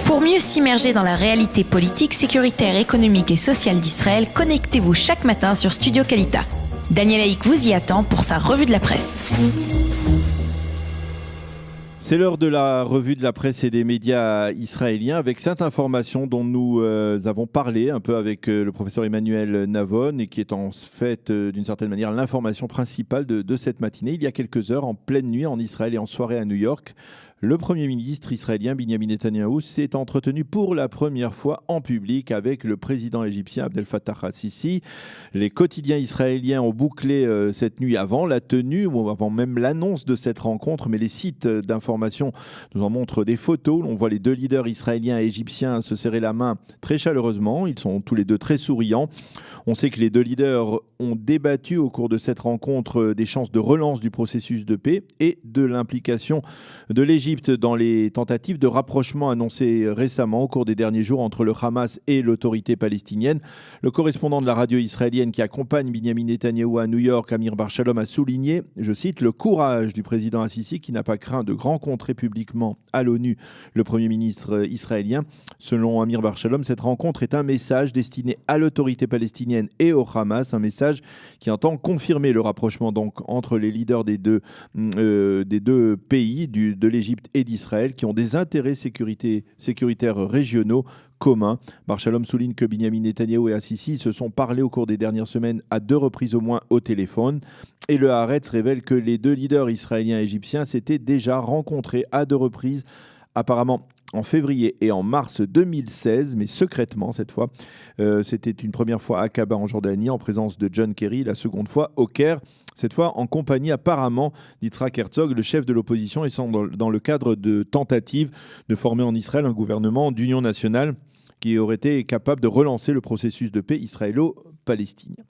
Pour mieux s'immerger dans la réalité politique, sécuritaire, économique et sociale d'Israël, connectez-vous chaque matin sur Studio Kalita. Daniel Haïk vous y attend pour sa revue de la presse. C'est l'heure de la revue de la presse et des médias israéliens avec cette information dont nous avons parlé un peu avec le professeur Emmanuel Navon et qui est en fait d'une certaine manière l'information principale de cette matinée. Il y a quelques heures, en pleine nuit en Israël et en soirée à New York, le Premier ministre israélien Binyamin Netanyahou s'est entretenu pour la première fois en public avec le président égyptien Abdel Fattah al-Sisi. Les quotidiens israéliens ont bouclé cette nuit avant la tenue ou avant même l'annonce de cette rencontre, mais les sites d'information nous en montrent des photos. On voit les deux leaders israéliens et égyptiens se serrer la main très chaleureusement. Ils sont tous les deux très souriants. On sait que les deux leaders ont débattu au cours de cette rencontre des chances de relance du processus de paix et de l'implication de l'Égypte dans les tentatives de rapprochement annoncées récemment au cours des derniers jours entre le Hamas et l'autorité palestinienne. Le correspondant de la radio israélienne qui accompagne Binyamin Netanyahou à New York, Amir Bar-Shalom, a souligné, je cite, le courage du président Al-Sisi qui n'a pas craint de rencontrer publiquement à l'ONU le Premier ministre israélien. Selon Amir Bar-Shalom, cette rencontre est un message destiné à l'autorité palestinienne et au Hamas, un message qui entend confirmer le rapprochement donc entre les leaders des deux pays, de l'Égypte et d'Israël, qui ont des intérêts sécuritaires régionaux communs. Bar-Shalom souligne que Binyamin Netanyahou et Al-Sisi se sont parlé au cours des dernières semaines à 2 reprises au moins au téléphone. Et le Haaretz révèle que les deux leaders israéliens et égyptiens s'étaient déjà rencontrés à 2 reprises, apparemment en février et en mars 2016, mais secrètement cette fois. C'était une première fois à Aqaba en Jordanie en présence de John Kerry, la seconde fois au Caire, cette fois en compagnie apparemment d'Yitzhak Herzog, le chef de l'opposition, et dans le cadre de tentatives de former en Israël un gouvernement d'union nationale qui aurait été capable de relancer le processus de paix israélo-palestinien.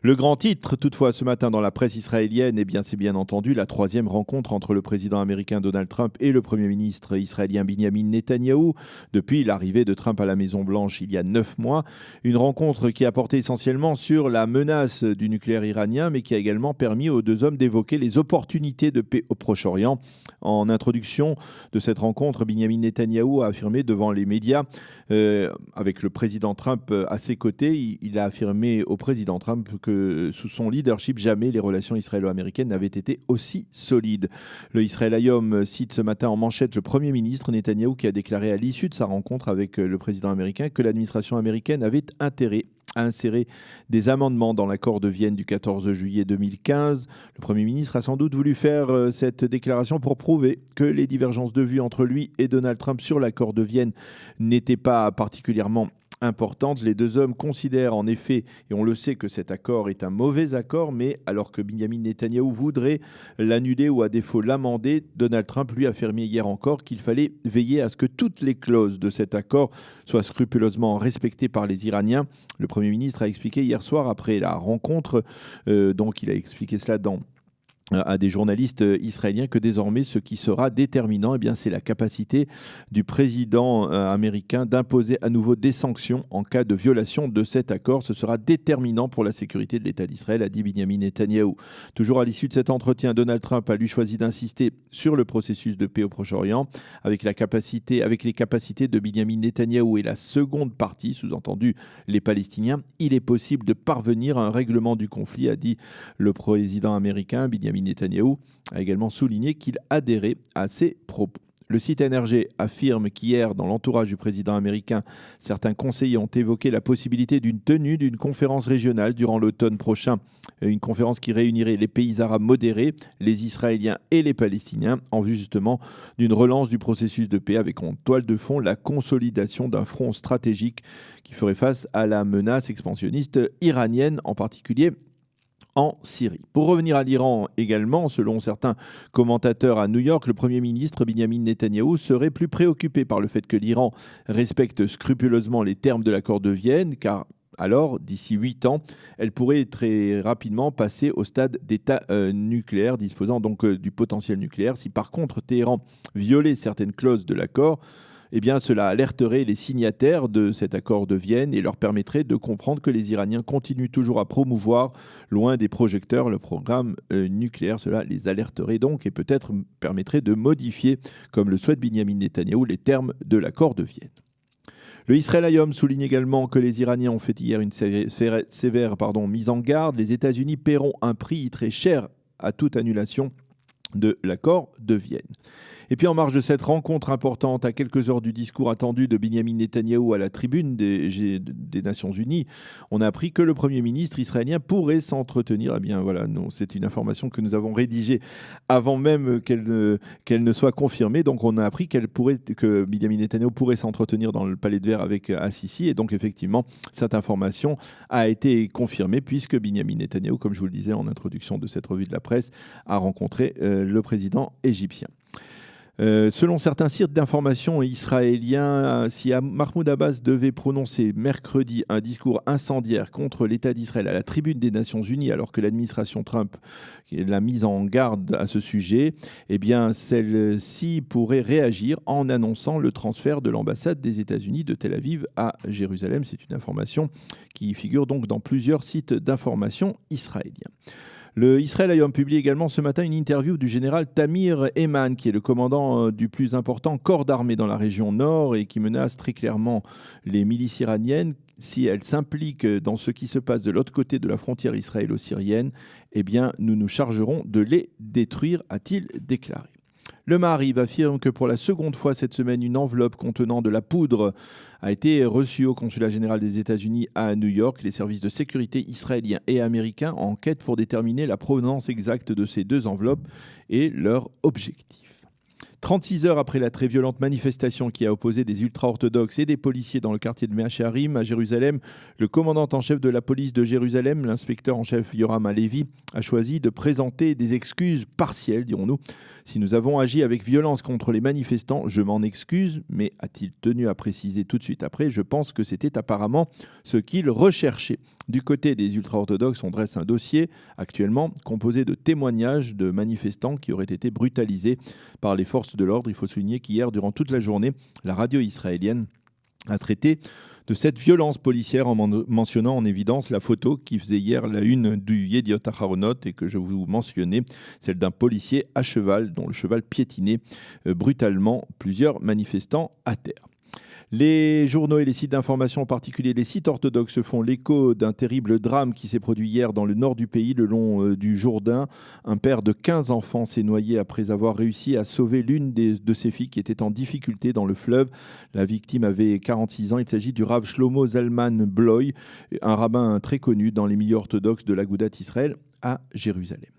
Le grand titre, toutefois, ce matin dans la presse israélienne, c'est bien entendu la 3e rencontre entre le président américain Donald Trump et le Premier ministre israélien Binyamin Netanyahou depuis l'arrivée de Trump à la Maison-Blanche il y a 9 mois. Une rencontre qui a porté essentiellement sur la menace du nucléaire iranien, mais qui a également permis aux deux hommes d'évoquer les opportunités de paix au Proche-Orient. En introduction de cette rencontre, Binyamin Netanyahou a affirmé devant les médias, avec le président Trump à ses côtés, il a affirmé au président Trump que sous son leadership, jamais les relations israélo-américaines n'avaient été aussi solides. Le Israël Hayom cite ce matin en manchette le Premier ministre Netanyahou qui a déclaré à l'issue de sa rencontre avec le président américain que l'administration américaine avait intérêt à insérer des amendements dans l'accord de Vienne du 14 juillet 2015. Le Premier ministre a sans doute voulu faire cette déclaration pour prouver que les divergences de vues entre lui et Donald Trump sur l'accord de Vienne n'étaient pas particulièrement importante. Les deux hommes considèrent en effet, et on le sait, que cet accord est un mauvais accord, mais alors que Binyamin Netanyahou voudrait l'annuler ou à défaut l'amender, Donald Trump lui a affirmé hier encore qu'il fallait veiller à ce que toutes les clauses de cet accord soient scrupuleusement respectées par les Iraniens. Le Premier ministre a expliqué hier soir après la rencontre, donc il a expliqué cela à des journalistes israéliens que désormais ce qui sera déterminant, c'est la capacité du président américain d'imposer à nouveau des sanctions en cas de violation de cet accord. Ce sera déterminant pour la sécurité de l'État d'Israël, a dit Binyamin Netanyahou. Toujours à l'issue de cet entretien, Donald Trump a lui choisi d'insister sur le processus de paix au Proche-Orient avec les capacités de Binyamin Netanyahou et la seconde partie, sous-entendu les Palestiniens. Il est possible de parvenir à un règlement du conflit, a dit le président américain. Binyamin Netanyahou a également souligné qu'il adhérait à ces propos. Le site NRG affirme qu'hier, dans l'entourage du président américain, certains conseillers ont évoqué la possibilité d'une tenue d'une conférence régionale durant l'automne prochain. Une conférence qui réunirait les pays arabes modérés, les Israéliens et les Palestiniens, en vue justement d'une relance du processus de paix avec en toile de fond la consolidation d'un front stratégique qui ferait face à la menace expansionniste iranienne, en particulier en Syrie. Pour revenir à l'Iran également, selon certains commentateurs à New York, le Premier ministre Binyamin Netanyahou serait plus préoccupé par le fait que l'Iran respecte scrupuleusement les termes de l'accord de Vienne, car alors, d'ici 8 ans, elle pourrait très rapidement passer au stade d'état nucléaire, disposant donc du potentiel nucléaire. Si par contre Téhéran violait certaines clauses de l'accord, eh bien, cela alerterait les signataires de cet accord de Vienne et leur permettrait de comprendre que les Iraniens continuent toujours à promouvoir, loin des projecteurs, le programme nucléaire. Cela les alerterait donc et peut-être permettrait de modifier, comme le souhaite Binyamin Netanyahou, les termes de l'accord de Vienne. Le Israël Hayom souligne également que les Iraniens ont fait hier une sévère mise en garde. Les États-Unis paieront un prix très cher à toute annulation de l'accord de Vienne. Et puis en marge de cette rencontre importante, à quelques heures du discours attendu de Binyamin Netanyahou à la tribune des Nations Unies, on a appris que le Premier ministre israélien pourrait s'entretenir. Eh bien voilà, c'est une information que nous avons rédigée avant même qu'elle ne soit confirmée. Donc on a appris que Binyamin Netanyahou pourrait s'entretenir dans le Palais de Verre avec Assisi. Et donc effectivement, cette information a été confirmée puisque Binyamin Netanyahou, comme je vous le disais en introduction de cette revue de la presse, a rencontré le président égyptien. Selon certains sites d'information israéliens, si Mahmoud Abbas devait prononcer mercredi un discours incendiaire contre l'État d'Israël à la tribune des Nations Unies, alors que l'administration Trump l'a mise en garde à ce sujet, eh bien celle-ci pourrait réagir en annonçant le transfert de l'ambassade des États-Unis de Tel Aviv à Jérusalem. C'est une information qui figure donc dans plusieurs sites d'information israéliens. Le Israël Hayom publie également ce matin une interview du général Tamir Eman, qui est le commandant du plus important corps d'armée dans la région nord et qui menace très clairement les milices iraniennes. Si elles s'impliquent dans ce qui se passe de l'autre côté de la frontière israélo-syrienne, eh bien, nous nous chargerons de les détruire, a-t-il déclaré. Le Maariv affirme que pour la seconde fois cette semaine, une enveloppe contenant de la poudre a été reçue au consulat général des États-Unis à New York. Les services de sécurité israéliens et américains enquêtent pour déterminer la provenance exacte de ces deux enveloppes et leur objectif. 36 heures après la très violente manifestation qui a opposé des ultra-orthodoxes et des policiers dans le quartier de Mea Shearim à Jérusalem, le commandant en chef de la police de Jérusalem, l'inspecteur en chef Yoram Halevi, a choisi de présenter des excuses partielles, dirons-nous. Si nous avons agi avec violence contre les manifestants, je m'en excuse, mais a-t-il tenu à préciser tout de suite après, je pense que c'était apparemment ce qu'il recherchait. Du côté des ultra-orthodoxes, on dresse un dossier actuellement composé de témoignages de manifestants qui auraient été brutalisés par les forces de l'ordre. Il faut souligner qu'hier, durant toute la journée, la radio israélienne a traité de cette violence policière en mentionnant en évidence la photo qui faisait hier la une du Yediot Aharonot et que je vous mentionnais, celle d'un policier à cheval dont le cheval piétinait brutalement plusieurs manifestants à terre. Les journaux et les sites d'information, en particulier les sites orthodoxes, font l'écho d'un terrible drame qui s'est produit hier dans le nord du pays, le long du Jourdain. Un père de 15 enfants s'est noyé après avoir réussi à sauver l'une de ses filles qui était en difficulté dans le fleuve. La victime avait 46 ans. Il s'agit du Rav Shlomo Zalman Bloy, un rabbin très connu dans les milieux orthodoxes de l'Agudat Israël à Jérusalem.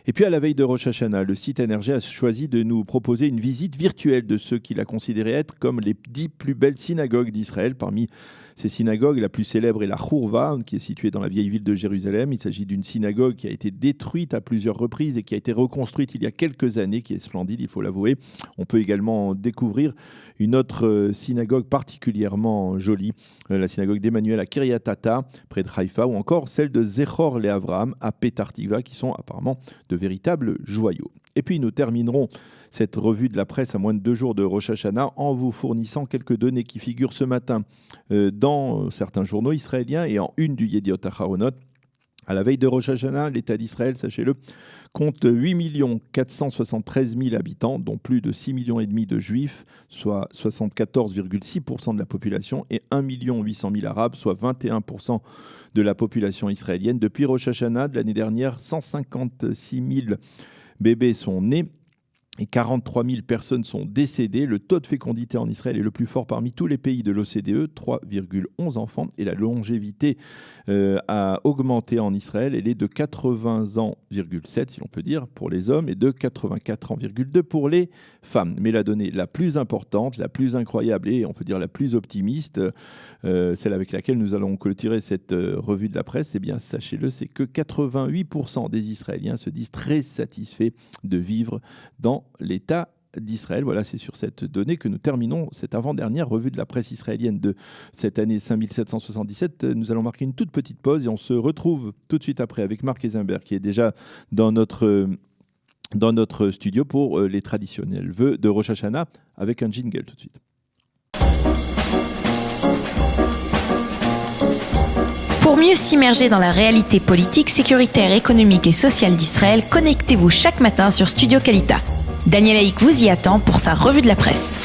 Et puis à la veille de Rosh Hashanah, le site NRJ a choisi de nous proposer une visite virtuelle de ceux qu'il a considéré être comme les 10 plus belles synagogues d'Israël. Parmi ces synagogues, la plus célèbre est la Chourva, qui est située dans la vieille ville de Jérusalem. Il s'agit d'une synagogue qui a été détruite à plusieurs reprises et qui a été reconstruite il y a quelques années, qui est splendide, il faut l'avouer. On peut également découvrir une autre synagogue particulièrement jolie, la synagogue d'Emmanuel à Kiryat Ata, près de Haïfa, ou encore celle de Zechor le Avraham à Petah Tikva, qui sont apparemment de véritables joyaux. Et puis nous terminerons cette revue de la presse à moins de 2 jours de Rosh Hashanah en vous fournissant quelques données qui figurent ce matin dans certains journaux israéliens et en une du Yediot Aharonot. À la veille de Rosh Hashanah, l'État d'Israël, sachez-le, compte 8 473 000 habitants, dont plus de 6,5 millions de juifs, soit 74,6% de la population, et 1 800 000 arabes, soit 21% de la population israélienne. Depuis Rosh Hashanah de l'année dernière, 156 000 bébés sont nés et 43 000 personnes sont décédées. Le taux de fécondité en Israël est le plus fort parmi tous les pays de l'OCDE, 3,11 enfants. Et la longévité a augmenté en Israël. Elle est de 80 ans,7 si l'on peut dire, pour les hommes et de 84 ans,2 pour les femmes. Mais la donnée la plus importante, la plus incroyable et on peut dire la plus optimiste, celle avec laquelle nous allons clôturer cette revue de la presse, eh bien sachez-le, c'est que 88% des Israéliens se disent très satisfaits de vivre dans l'État d'Israël. Voilà, c'est sur cette donnée que nous terminons cette avant-dernière revue de la presse israélienne de cette année 5777. Nous allons marquer une toute petite pause et on se retrouve tout de suite après avec Marc Eisenberg qui est déjà dans notre studio pour les traditionnels vœux de Rosh Hashanah avec un jingle tout de suite. Pour mieux s'immerger dans la réalité politique, sécuritaire, économique et sociale d'Israël, connectez-vous chaque matin sur Studio Kalita. Daniel Haïk vous y attend pour sa revue de la presse.